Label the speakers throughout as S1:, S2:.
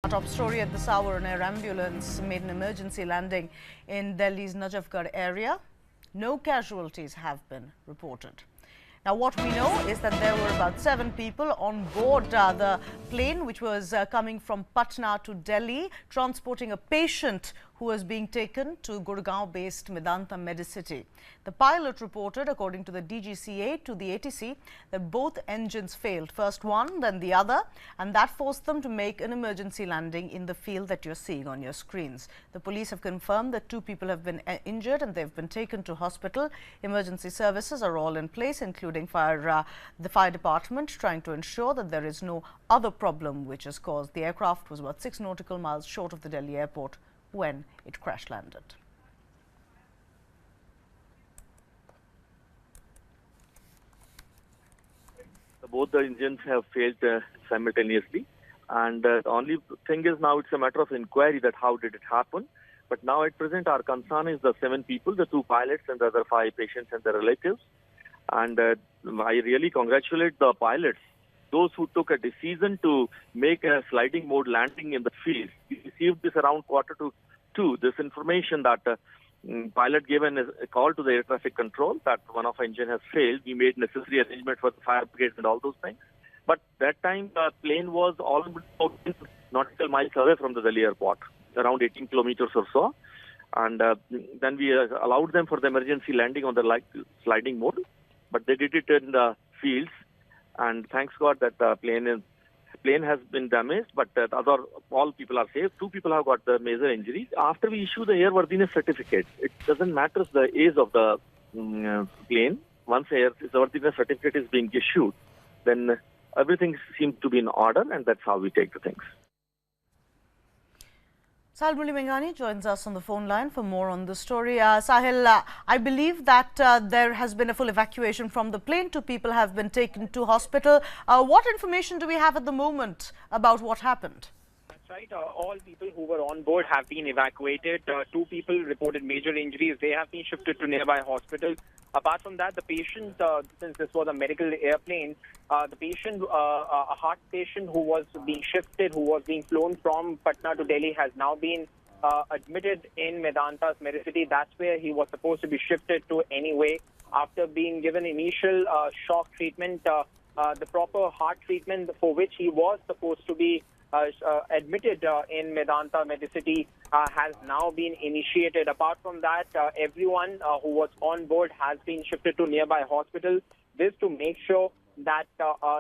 S1: top story at this hour, an air ambulance made an emergency landing in Delhi's Najafgarh area. No casualties have been reported. Now, what we know is that there were about 7 people on board the plane, which was coming from Patna to Delhi, transporting a patient who was being taken to Gurgaon-based Medanta Medicity. The pilot reported, according to the DGCA, to the ATC, that both engines failed. First one, then the other, and that forced them to make an emergency landing in the field that you're seeing on your screens. The police have confirmed that 2 people have been injured and they've been taken to hospital. Emergency services are all in place, including the fire department, trying to ensure that there is no other problem which has caused. The aircraft was about 6 nautical miles short of the Delhi airport when it crash landed.
S2: Both the engines have failed simultaneously, and the only thing is now it's a matter of inquiry that how did it happen. But now at present our concern is the 7 people, the 2 pilots and the other 5 patients and their relatives. And I really congratulate the pilots, those who took a decision to make a sliding mode landing in the field. We received this around 1:45. This information that pilot gave a call to the air traffic control that one of our engine has failed. We made necessary arrangement for the fire brigade and all those things. But that time the plane was almost 10 nautical miles away from the Delhi airport, around 18 kilometers or so. And then we allowed them for the emergency landing on the sliding mode. But they did it in the fields, and thanks God that the plane has been damaged, but all people are safe. 2 people have got the major injuries. After we issue the airworthiness certificate, it doesn't matter the age of the plane. Once airworthiness certificate is being issued, then everything seems to be in order, and that's how we take the things.
S1: Sahil Murali joins us on the phone line for more on the story. Sahil, I believe that there has been a full evacuation from the plane. 2 people have been taken to hospital. What information do we have at the moment about what happened?
S3: That's right. All people who were on board have been evacuated. 2 people reported major injuries. They have been shifted to nearby hospital. Apart from that, the patient, since this was a medical airplane, the patient, a heart patient who was being shifted, who was being flown from Patna to Delhi, has now been admitted in Medanta's Medicity. That's where he was supposed to be shifted to anyway. After being given initial shock treatment, the proper heart treatment for which he was supposed to be admitted in Medanta Medicity has now been initiated. Apart from that, everyone who was on board has been shifted to nearby hospital. This to make sure that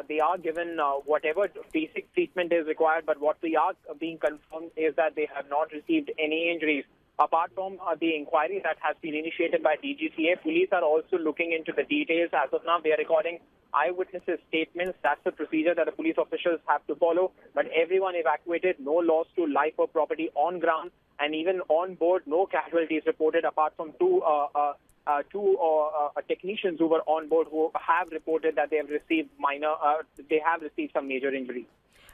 S3: they are given whatever basic treatment is required. But what we are being confirmed is that they have not received any injuries. Apart from the inquiry that has been initiated by DGCA, police are also looking into the details. As of now, they are recording eyewitnesses' statements. That's the procedure that the police officials have to follow. But everyone evacuated, no loss to life or property on ground, and even on board, no casualties reported apart from two technicians who were on board who have reported that they have received some major injuries.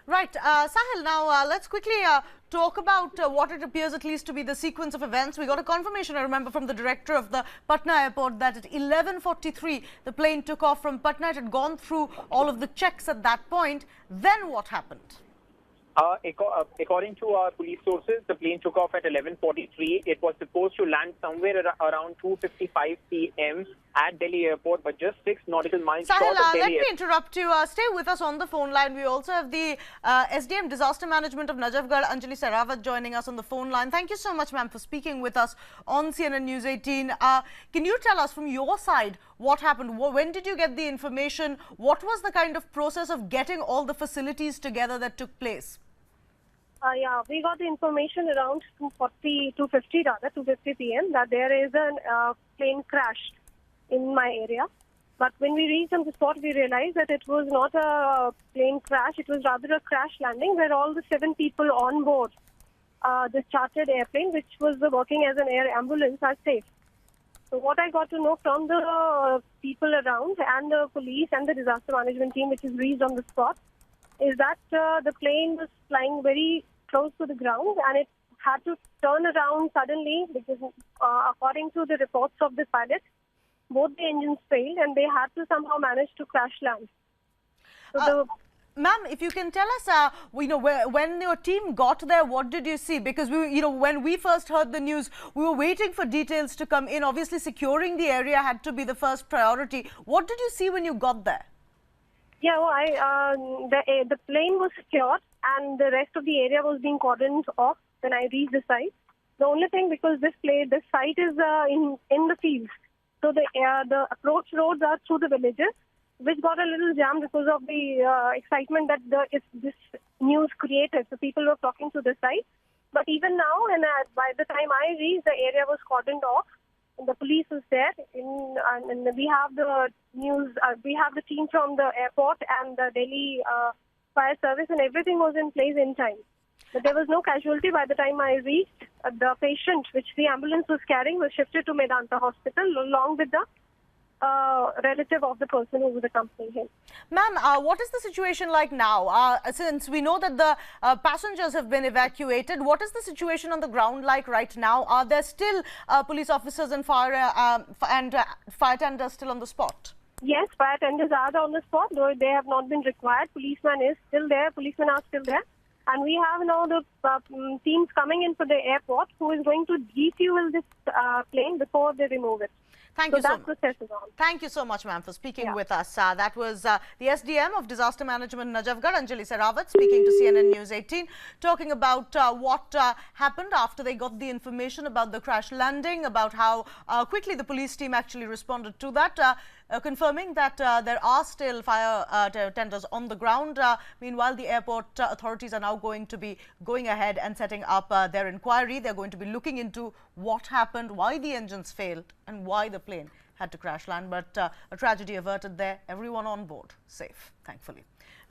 S1: Right. Sahil, now let's quickly talk about what it appears at least to be the sequence of events. We got a confirmation, I remember, from the director of the Patna airport that at 11:43 the plane took off from Patna. It had gone through all of the checks at that point. Then what happened?
S3: According to our police sources, the plane took off at 11:43. It was supposed to land somewhere around 2:55 p.m. at Delhi airport, but just 6 nautical miles short of Delhi.
S1: Let me interrupt you. Stay with us on the phone line. We also have the SDM Disaster Management of Najafgarh, Anjali Sehrawat, joining us on the phone line. Thank you so much, ma'am, for speaking with us on CNN News 18. Can you tell us from your side what happened? When did you get the information? What was the kind of process of getting all the facilities together that took place?
S4: Yeah, we got the information around 2:50 p.m. that there is a plane crash in my area. But when we reached on the spot, we realized that it was not a plane crash. It was rather a crash landing where all the 7 people on board this chartered airplane, which was working as an air ambulance, are safe. So what I got to know from the people around and the police and the disaster management team, which is reached on the spot, is that the plane was flying very close to the ground and it had to turn around suddenly because according to the reports of the pilot, both the engines failed and they had to somehow manage to crash land. So
S1: Ma'am, if you can tell us, when your team got there, what did you see? Because when we first heard the news, we were waiting for details to come in. Obviously, securing the area had to be the first priority. What did you see when you got there?
S4: Yeah, the plane was secured and the rest of the area was being cordoned off when I reached the site. The only thing, because this site is in the fields, so the approach roads are through the villages, which got a little jammed because of the excitement that this news created. So people were flocking to the site. But even now, and by the time I reached, the area was cordoned off. The police was there, and we have the news. We have the team from the airport and the Delhi fire service, and everything was in place in time. But there was no casualty by the time I reached. The patient, which the ambulance was carrying, was shifted to Medanta Hospital along with the relative of the person who was accompanying him.
S1: Ma'am, what is the situation like now? Since we know that the passengers have been evacuated, what is the situation on the ground like right now? Are there still police officers and fire tenders still on the spot?
S4: Yes, fire tenders are on the spot, though they have not been required. Policemen is still there. Policemen are still there. And we have now the teams coming in for the airport who is going to defuel this plane before they remove it.
S1: Thank you so much. Thank you so much, ma'am, for speaking with us. That was the SDM of Disaster Management Najafgarh, Anjali Sehrawat, speaking to CNN News 18, talking about what happened after they got the information about the crash landing, about how quickly the police team actually responded to that, confirming that there are still fire tenders on the ground. Meanwhile, the airport authorities are now going to be going ahead and setting up their inquiry. They're going to be looking into what happened, why the engines failed, and why the plane had to crash land. But a tragedy averted there. Everyone on board safe, thankfully.